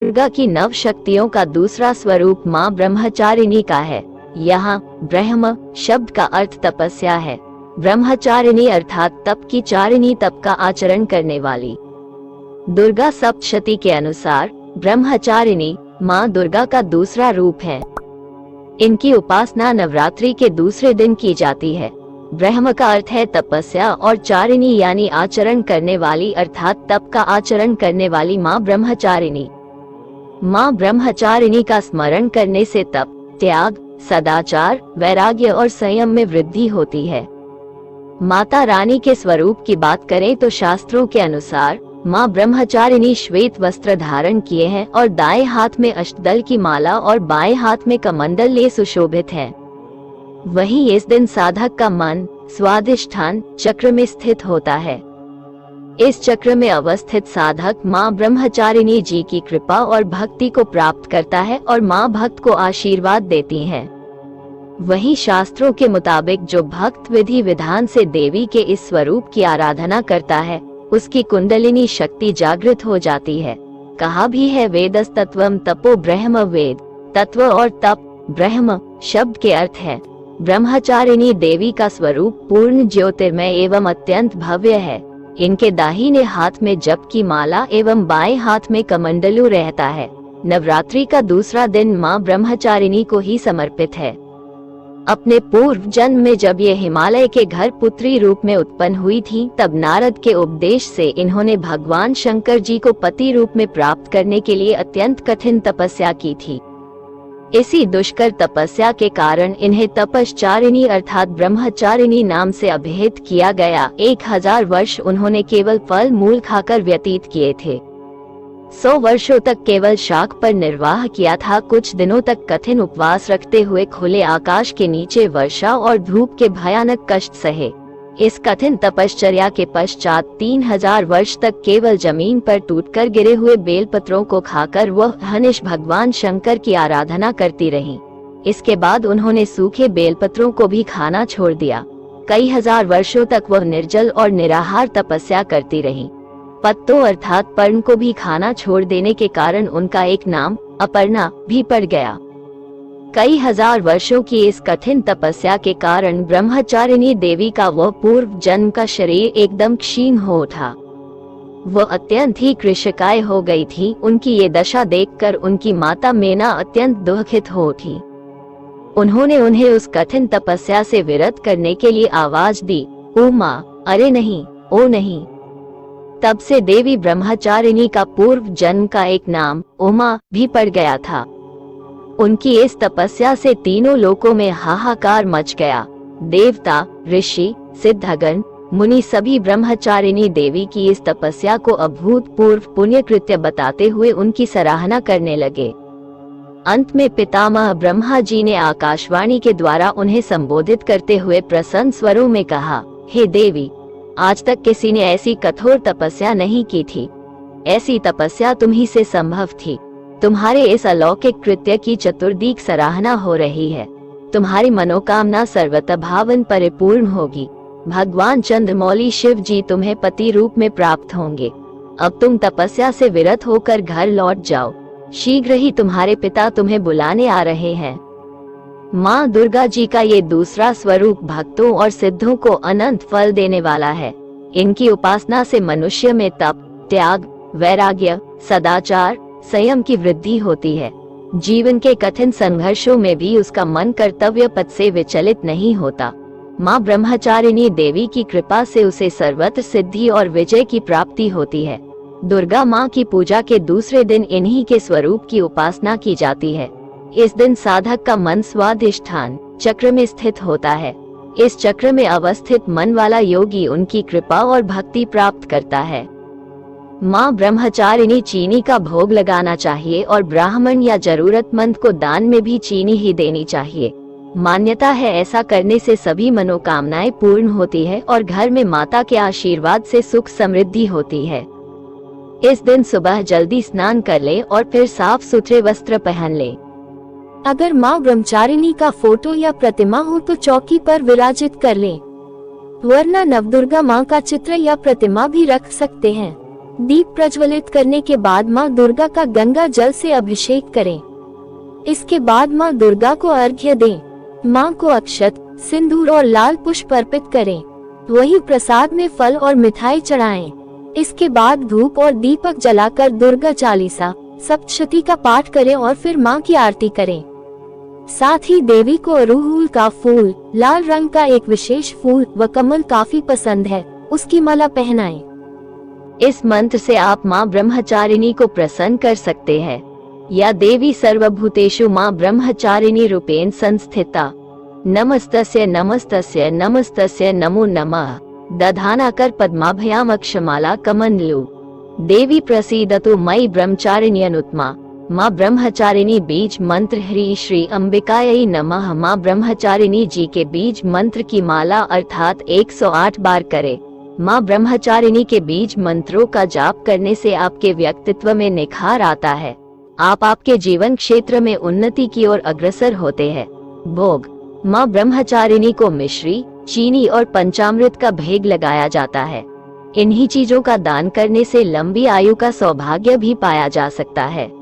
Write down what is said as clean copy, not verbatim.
दुर्गा की नव शक्तियों का दूसरा स्वरूप माँ ब्रह्मचारिणी का है। यहाँ ब्रह्म शब्द का अर्थ तपस्या है। ब्रह्मचारिणी अर्थात तप की चारिणी, तप का आचरण करने वाली। दुर्गा सप्तशती के अनुसार ब्रह्मचारिणी माँ दुर्गा का दूसरा रूप है। इनकी उपासना नवरात्रि के दूसरे दिन की जाती है। ब्रह्म का अर्थ है तपस्या और चारिणी यानी आचरण करने वाली, अर्थात तप का आचरण करने वाली माँ ब्रह्मचारिणी। माँ ब्रह्मचारिणी का स्मरण करने से तप, त्याग, सदाचार, वैराग्य और संयम में वृद्धि होती है। माता रानी के स्वरूप की बात करें तो शास्त्रों के अनुसार माँ ब्रह्मचारिणी श्वेत वस्त्र धारण किए हैं और दाएं हाथ में अष्टदल की माला और बाएं हाथ में कमंडल लिए सुशोभित है। वहीं इस दिन साधक का मन स्वाधिष्ठान चक्र में स्थित होता है। इस चक्र में अवस्थित साधक माँ ब्रह्मचारिणी जी की कृपा और भक्ति को प्राप्त करता है और माँ भक्त को आशीर्वाद देती हैं। वहीं शास्त्रों के मुताबिक जो भक्त विधि विधान से देवी के इस स्वरूप की आराधना करता है, उसकी कुंडलिनी शक्ति जागृत हो जाती है। कहा भी है वेदस्तत्वम तपो ब्रह्म, वेद तत्व और तप ब्रह्म शब्द के अर्थ है। ब्रह्मचारिणी देवी का स्वरूप पूर्ण ज्योतिर्मय एवं अत्यंत भव्य है। इनके दाहिने हाथ में जप की माला एवं बाएं हाथ में कमंडलू रहता है। नवरात्रि का दूसरा दिन माँ ब्रह्मचारिणी को ही समर्पित है। अपने पूर्व जन्म में जब ये हिमालय के घर पुत्री रूप में उत्पन्न हुई थी, तब नारद के उपदेश से इन्होंने भगवान शंकर जी को पति रूप में प्राप्त करने के लिए अत्यंत कठिन तपस्या की थी। इसी दुष्कर तपस्या के कारण इन्हें तपश्चारिणी अर्थात ब्रह्मचारिणी नाम से अभिहित किया गया। 1000 वर्ष उन्होंने केवल फल मूल खाकर व्यतीत किए थे। 100 वर्षों तक केवल शाक पर निर्वाह किया था। कुछ दिनों तक कठिन उपवास रखते हुए खुले आकाश के नीचे वर्षा और धूप के भयानक कष्ट सहे। इस कठिन तपश्चर्या के पश्चात 3000 वर्ष तक केवल जमीन पर टूटकर गिरे हुए बेलपत्रों को खाकर वह हनिश भगवान शंकर की आराधना करती रहीं। इसके बाद उन्होंने सूखे बेलपत्रों को भी खाना छोड़ दिया। कई हजार वर्षों तक वह निर्जल और निराहार तपस्या करती रहीं। पत्तों अर्थात पर्ण को भी खाना छोड़ देने के कारण उनका एक नाम अपर्णा भी पड़ गया। कई हजार वर्षों की इस कठिन तपस्या के कारण ब्रह्मचारिणी देवी का वह पूर्व जन्म का शरीर एकदम क्षीण हो उठा। वह अत्यंत ही कृशकाय हो गई थी। उनकी ये दशा देखकर उनकी माता मेना अत्यंत दुखित हो उठी। उन्होंने उन्हें उस कठिन तपस्या से विरत करने के लिए आवाज दी, ओ माँ, अरे नहीं, ओ नहीं। तब से देवी ब्रह्मचारिणी का पूर्व जन्म का एक नाम उमा भी पड़ गया था। उनकी इस तपस्या से तीनों लोकों में हाहाकार मच गया। देवता, ऋषि, सिद्धगण, मुनि सभी ब्रह्मचारिणी देवी की इस तपस्या को अभूतपूर्व पुण्य कृत्य बताते हुए उनकी सराहना करने लगे। अंत में पितामह ब्रह्मा जी ने आकाशवाणी के द्वारा उन्हें संबोधित करते हुए प्रसन्न स्वरों में कहा, हे देवी, आज तक किसी ने ऐसी कठोर तपस्या नहीं की थी। ऐसी तपस्या तुम्ही से संभव थी। तुम्हारे इस अलौकिक कृत्य की चतुर्दिक सराहना हो रही है। तुम्हारी मनोकामना सर्वतः भावन परिपूर्ण होगी। भगवान चंद्रमौली शिव जी तुम्हें पति रूप में प्राप्त होंगे। अब तुम तपस्या से विरत होकर घर लौट जाओ। शीघ्र ही तुम्हारे पिता तुम्हें बुलाने आ रहे हैं। माँ दुर्गा जी का ये दूसरा स्वरूप भक्तों और सिद्धों को अनंत फल देने वाला है। इनकी उपासना से मनुष्य में तप, त्याग, वैराग्य, सदाचार, संयम की वृद्धि होती है। जीवन के कठिन संघर्षों में भी उसका मन कर्तव्य पथ से विचलित नहीं होता। माँ ब्रह्मचारिणी देवी की कृपा से उसे सर्वत्र सिद्धि और विजय की प्राप्ति होती है। दुर्गा माँ की पूजा के दूसरे दिन इन्हीं के स्वरूप की उपासना की जाती है। इस दिन साधक का मन स्वाधिष्ठान चक्र में स्थित होता है। इस चक्र में अवस्थित मन वाला योगी उनकी कृपा और भक्ति प्राप्त करता है। माँ ब्रह्मचारिणी चीनी का भोग लगाना चाहिए और ब्राह्मण या जरूरतमंद को दान में भी चीनी ही देनी चाहिए। मान्यता है ऐसा करने से सभी मनोकामनाएं पूर्ण होती है और घर में माता के आशीर्वाद से सुख समृद्धि होती है। इस दिन सुबह जल्दी स्नान कर ले और फिर साफ सुथरे वस्त्र पहन ले। अगर माँ ब्रह्मचारिणी का फोटो या प्रतिमा हो तो चौकी पर विराजित कर लें, वरना नवदुर्गा माँ का चित्र या प्रतिमा भी रख सकते हैं। दीप प्रज्वलित करने के बाद माँ दुर्गा का गंगा जल से अभिषेक करें। इसके बाद माँ दुर्गा को अर्घ्य दें। माँ को अक्षत, सिंदूर और लाल पुष्प अर्पित करें। वही प्रसाद में फल और मिठाई चढ़ाएं। इसके बाद धूप और दीपक जलाकर दुर्गा चालीसा, सप्तशती का पाठ करें और फिर माँ की आरती करें। साथ ही देवी को अड़हुल का फूल, लाल रंग का एक विशेष फूल व कमल काफी पसंद है, उसकी माला पहनाएं। इस मंत्र से आप माँ ब्रह्मचारिणी को प्रसन्न कर सकते हैं। या देवी सर्वभूतेषु माँ ब्रह्मचारिणी रूपेण संस्थिता, नमस्तस्य नमस्तस्य नमस्तस्य नमो नमः। दधानाकर पद्माभयाम अक्षमाला कमंडलू। देवी प्रसीदतु मयि ब्रह्मचारिण्यनुत्तमा। माँ ब्रह्मचारिणी बीज मंत्र ह्री श्री अंबिकायै नमः। माँ ब्रह्मचारिणी जी के बीज मंत्र की माला अर्थात 108 बार करें। माँ ब्रह्मचारिणी के बीज मंत्रों का जाप करने से आपके व्यक्तित्व में निखार आता है। आप आपके जीवन क्षेत्र में उन्नति की ओर अग्रसर होते हैं। भोग। माँ ब्रह्मचारिणी को मिश्री, चीनी और पंचामृत का भेग लगाया जाता है। इन्हीं चीजों का दान करने से लंबी आयु का सौभाग्य भी पाया जा सकता है।